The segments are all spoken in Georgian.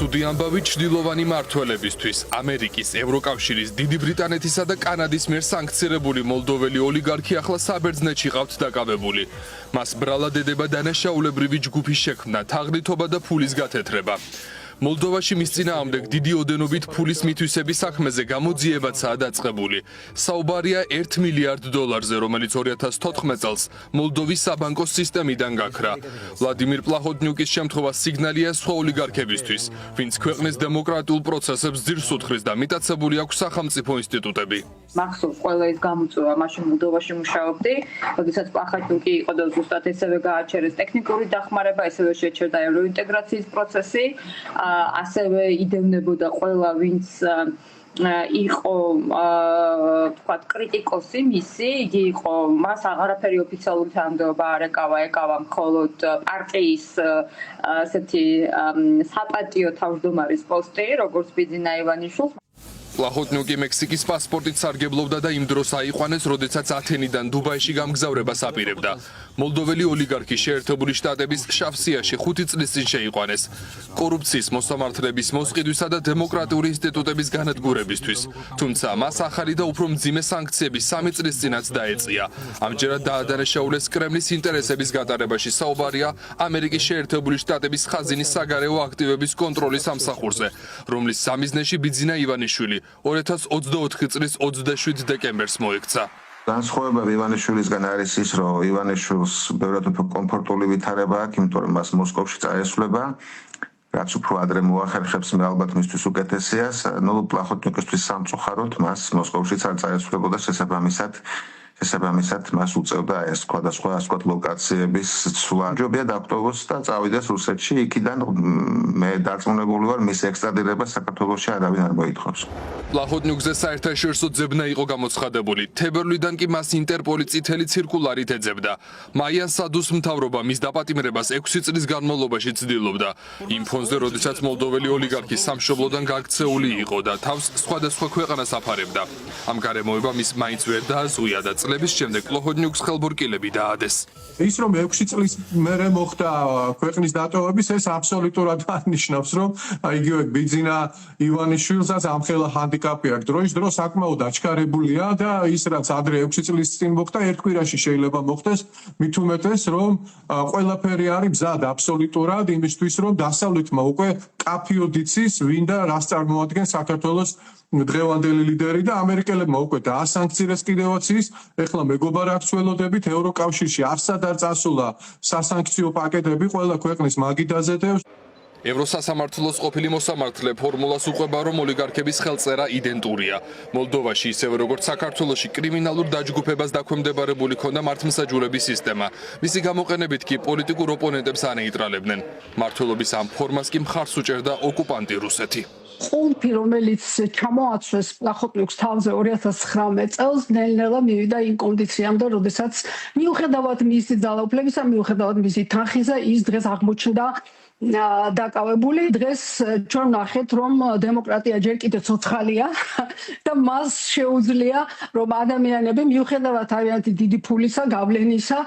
ცუდი ამბავი ჩრდილოვანი მმართველებისთვის. ამერიკის, ევროკავშირის, დიდი ბრიტანეთისა და კანადის მიერ სანქცირებული მოლდოველი ოლიგარქი ახლა საბერძნეთში ყავთ დაკავებული. მას ბრალად ედება დანაშაულებრივი ჯგუფის შექმნა, თაღლითობა და ფულის გათეთრება. მოლდოვაში მის წინააღმდეგ დიდი ოდენობით ფულის მითვისების საქმეზე გამოძიებაცაა დაწყებული. საუბარია $1 მილიარდ, რომელიც 2014 წელს მოლდოვის საბანკო სისტემიდან გაქრა. ვლადიმირ პლაჰოტნიუკის შემთხვევა სიგნალია სხვა ოლიგარქებისთვის, ვინც ქვეყნის დემოკრატიულ პროცესებს ძირს უთხრეს და მიტაცებული აქვს სახელმწიფო ინსტიტუტები. მახსოვს ყველა ის გამოწვევა, მაშინ მოლდოვაში მუშაობდი, როდესაც პლაჰოტნიუკი იყო და ზუსტად ესევე გააჩერეს ტექნიკური დახმარება, ესევე შეჩერდა ევროინტეგრაციის პროცესი. ასევე იდევნებოდა ყველა ვინც იყო თქვათ კრიტიკოსი მისი, იგი იყო მას აღარაფერი ოფიციალური თანამდებობა არ ეკავა მხოლოდ პარტიის ასეთი საპატიო თავმჯდომარის პოსტი, როგორც ბიძინა ივანიშვილს. პლაჰოტნიუკი მექსიკის პასპორტით სარგებლობდა და იმ დროს აიყვანეს, როდესაც ათენიდან დუბაიში გამგზავრებას აპირებდა. მოლდოველი ოლიგარქი შეერთებული შტატების შავსიაში 5 წლის წინ შეიყვანეს კორუფციის მოსამართლების მოსყიდვისა და დემოკრატიული ინსტიტუტების განადგურებისთვის. თუმცა მას ახალი და უფრო მძიმე სანქციების 3 წლის წინაც დაეწია. ამჯერად დაადანაშაულეს კრემლის ინტერესების გატარებაში. საუბარია ამერიკის შეერთებული შტატების ხაზინის საგარეო აქტივების კონტროლის სამსახურზე, რომლის სამიზნეში ბიძინა ივანიშვილი 2024 წლის 27 დეკემბერს მოექცა. განსხვავება ივანიშვილისგან არის ის, რომ ივანიშვილს ბევრად უფრო კომფორტული ვითარება აქვს, იმიტომ რომ მას მოსკოვში წაესვლება, რაც უფრო ადრე მოახერხებს მე ალბათ მისთვის უკეთესია. პლაჰოტნიუკისთვის სამწუხაროდ მას მოსკოვშიც არ წაესვლებოდა, შესაბამისად მას უწევდა ეს სხვადასხვა ლოკაციების ცვლა. ჯობია დაგტოვოს და წავიდეს რუსეთში, იქიდან მე დარწმუნებული ვარ, მის ექსტრადირებას საქართველოში არავინ არ მოითხოვს. პლაჰოტნიუკზე საერთაშორისო ძებნა იყო გამოცხადებული. თებერვლიდან კი მას ინტერპოლი წითელი ციρკულარით ეძებდა. მაიან სადუს მთავრობა მის დაპატიმრებას 6 წლის განმავლობაში ცდილობდა. იმ ფონზე, როდესაც მოლდოველი ოლიგარქი სამშობლოდან გაქცეული იყო და თავს სხვადასხვა ქვეყანას აფარებდა. ამ გარემოებამ ის მაინც ვერ დააზღვია და წლების შემდეგ პლაჰოტნიუკს ხელბორკილები დაადეს. ის რომ 6 წლის მერე მოხდა ქვეყნის დატოვების, ეს აბსოლუტურად არნიშნავს, რომ იგივე ბიძინა ივანიშვილსაც ამხელა ჰანდიკაპი აქვს. დროის დრო საკმაოდ აჩქარებულია და ის რაც ადრე 6 წლის წინ მოხდა, ერთ კვირაში შეიძლება მოხდეს, მით უმეტეს რომ ყველაფერი არის მზად აბსოლუტურად იმისთვის, რომ დასავლეთმა უკვე კაფიოდ იცის, ვინ და რას წარმოადგენს საქართველოს დღევანდელი ლიდერი და ამერიკელებმა უკვე დაასანქცირეს კიდევაც ის. ეხლა მეგობარ აქვს ველოდებით ევროკავშირში არსად არ წასულა სასანქციო პაკეტები ყველა ქვეყნის მაგიდაზე და ევროსასამართლოს ყოფილი მოსამართლე ფორმულას უყვება, რომ ოლიგარქების ხელწერა იდენტურია. მოლდოვაში ისევე როგორც საქართველოში კრიმინალურ დაჯგუფებას დაქვემდებარებული ქონდა მართლმსაჯულების სისტემა. მისი გამოყენებით კი პოლიტიკურ ოპონენტებს ანეიტრალებდნენ. მმართველობის ამ ფორმას კი მხარს უჭერდა ოკუპანტი რუსეთი. ყულფი, რომელიც ჩამოაცვეს პლაჰოტნიუკს თავზე 2019 წელს, ნელ-ნელა მივიდა იმ კონდიციამდე, როდესაც მიუხედავად მისი ძალაუფლებისა, მიუხედავად მისი თანხისა, ის დღეს აღმოჩნდა დაკავებული. დღეს ჩვენ ვნახეთ, რომ დემოკრატია ჯერ კიდევ ცოცხალია და მას შეუძლია, რომ ადამიანები მიუხედავად თავიანთი დიდი ფულისა, გავლენისა,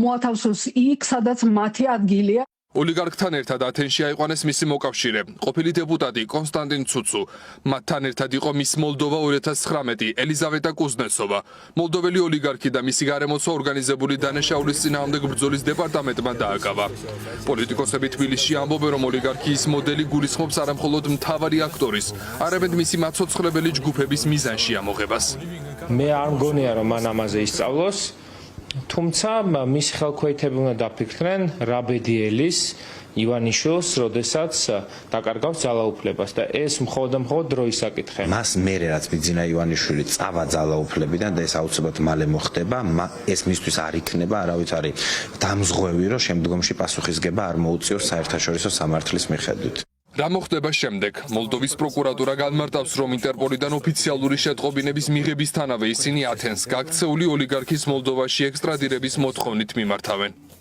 მოათავსოს იქ, სადაც მათი ადგილია. ოლიგარქთან ერთად ათენში აიყვანეს მისი მოკავშირე, ყოფილი დეპუტატი კონსტანტინ ცუცუ. მათთან ერთად იყო მის მოლდოვა 2019 ელიზავეტა კუზნეცოვა. მოლდოველი ოლიგარქი და მისი გარემოცვა ორგანიზებული დანაშაულის წინააღმდეგ ბრძოლის დეპარტამენტმა დააკავა. პოლიტიკოსები თბილისში ამბობენ, რომ ოლიგარქიის მოდელი გულისხმობს არამხოლოდ მთავარი აქტორის, არამედ მისი მაცოცხლებელი ჯგუფების მიზანში ამოღებას. მე არ მგონია, რომ მან ამაზე ისწავლოს. თუმცა მის ხელქვეითები უნდა დაფიქრდნენ რაბედიელის ივანიშვილს, როდესაც დაკარგავს ძალაუფლებას და ეს მხოლოდ დროის საკითხია. მას მერე რაც ბიძინა ივანიშვილი წავა ძალაუფლებიდან და ეს აუცილებლად მალე მოხდება, ეს მისთვის არ იქნება არავითარი დამზღვევი, რომ შემდგომში პასუხისგება არ მოუწიოს საერთაშორისო სამართლის მიხედვით. რა მოხდება შემდეგ? მოლდოვის პროკურატურა განმარტავს, რომ ინტერპოლიდან ოფიციალური შეტყობინების მიღებისთანავე ისინი ათენს გაქცეული ოლიგარქის მოლდოვაში ექსტრადირების მოთხოვნით მიმართავენ.